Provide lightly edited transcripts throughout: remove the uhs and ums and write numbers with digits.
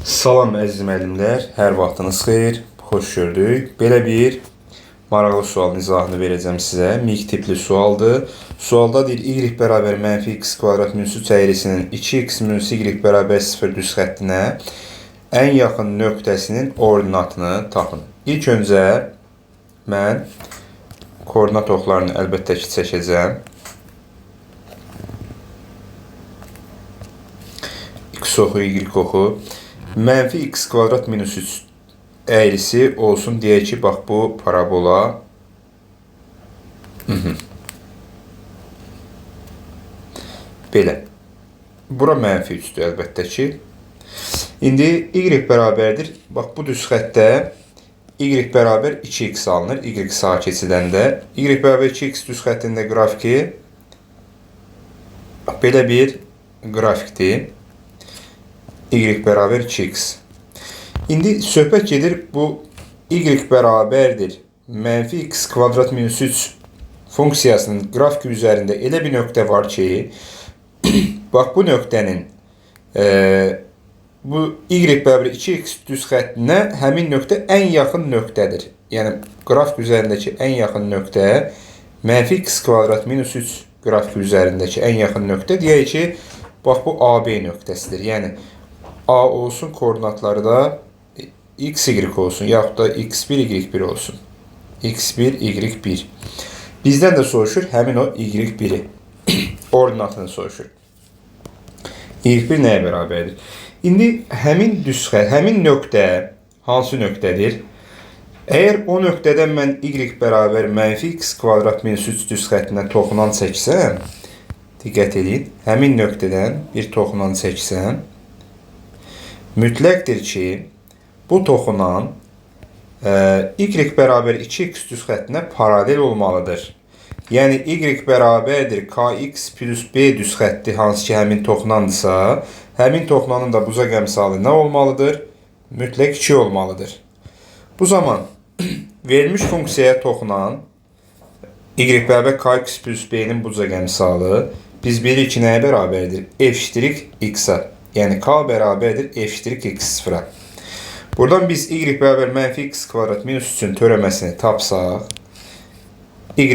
Salam əziz müəllimlər, hər vaxtınız xeyir, xoş gördük. Belə bir maraqlı sualın izahını verəcəm sizə. MIG tipli sualdır. Sualda deyir, y bərabər mənfi x kvadrat minus 3 əyrisinin 2x minus y bərabər 0 düz xəttinə ən yaxın nöqtəsinin ordinatını tapın. İlk öncə mən koordinat oxlarını əlbəttə ki çəkəcəm. X oxu, y oxu. Mənfi x kvadrat minus 3 əyrisi olsun. Deyək ki, bax bu parabola. Belə. Bura mənfi 3'dür əlbəttə ki. İndi y bərabərdir. Bax bu düz xəttə y bərabər 2x alınır. Y sağa keçidəndə. Y bərabər 2x düz xəttində qrafiki belə bir qrafikdir. Y bərabər 2x. İndi söhbət gedir bu y bərabərdir mənfi x kvadrat minus 3 funksiyasının qrafiki üzərində elə bir nöqtə var ki, bax bu nöqtənin bu y bərabər 2x düz xəttinə həmin nöqtə ən yaxın nöqtədir. Yəni qrafik üzərindəki ən yaxın nöqtə mənfi x kvadrat minus 3 qrafiki üzərindəki ən yaxın nöqtə deyək ki, bax bu AB nöqtəsidir. Yəni A olsun, koordinatları da x, y olsun, yaxud da x1, y1 olsun. x1, y1. Bizdən də soruşur həmin o y1'i. Ordinatını soruşur. y1 nəyə bərabərdir? İndi həmin düz xətt, həmin nöqtə hansı nöqtədir? Əgər o nöqtədən mən y bərabər mənfi x kvadrat minus 3 düz xəttinə toxunan çəksəm, diqqət edin, həmin nöqtədən bir toxunan çəksəm, mütləqdir ki, bu toxunan y bərabər 2x düz xəttinə paralel olmalıdır. Yəni y bərabərdir kx plus b düz xətti hansı ki həmin toxunandırsa, həmin toxunanın da bucaq əmsalı nə olmalıdır? Mütləq 2 olmalıdır. Bu zaman verilmiş funksiyaya toxunan y bərabər kx plus b-nin bucaq əmsalı biz bilirik ki nəyə bərabərdir? f' x-a. Yəni k bərabərdir f' x0'a. Buradan biz y bərabər mənfi x kvadrat minus 3'ün törəməsini tapsaq, y'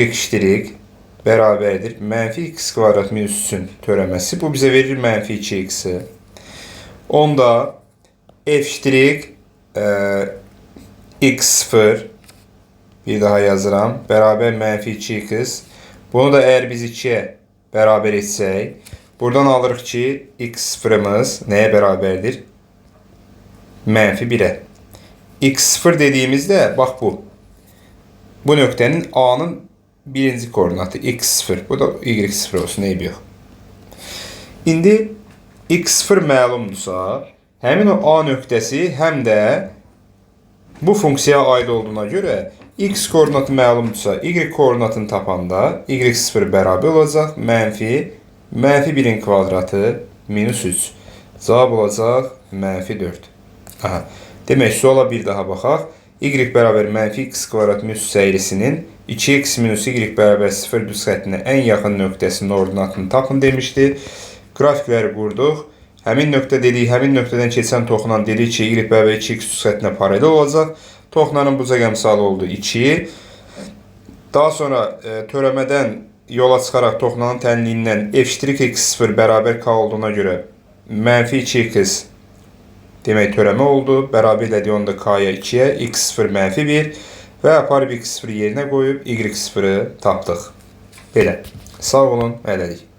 bərabərdir mənfi x kvadrat minus 3'ün törəməsi. Bu bizə verir mənfi 2x'i. Onda f' x0 bir daha yazıram. Bərabər mənfi 2x. Bunu da əgər biz 2'ye bərabər etsək, buradan alırıq ki, x0'ımız nəyə bərabərdir? Mənfi 1'ə. x0 dediyimizdə, bax bu. Bu nöqtənin A'nın birinci koordinatı x0. Bu da y0 olsun, eyb yox. İndi x0 məlumdursa, həmin o A nöqtəsi həm də bu funksiyaya aid olduğuna görə x koordinatı məlumdursa, y koordinatını tapanda y0 bərabər olacaq mənfi 1'in kvadratı minus 3. Cavab olacaq mənfi 4. Aha. Demək, suala bir daha baxaq. Y bərabər mənfi x kvadrat minus 3 əyrisinin 2x minus y bərabər 0 düz xəttinə ən yaxın nöqtəsinin ordinatını tapın demişdi. Qrafikləri qurduq. Həmin nöqtə dedik, həmin nöqtədən keçən toxunan dedik ki, y bərabər 2x düz xəttinə paralel olacaq. Toxunanın bucaq əmsalı oldu 2. Daha sonra törəmədən yola çıxaraq toxunanın tənliyindən f' x0 bərabər k olduğuna görə mənfi 2x demək törəmə oldu. Bərabər elədik onu da k-ya 2'yə, x0 mənfi 1 və aparıb x0 yerinə qoyub y0'ı tapdıq. Belə. Sağ olun, hələlik.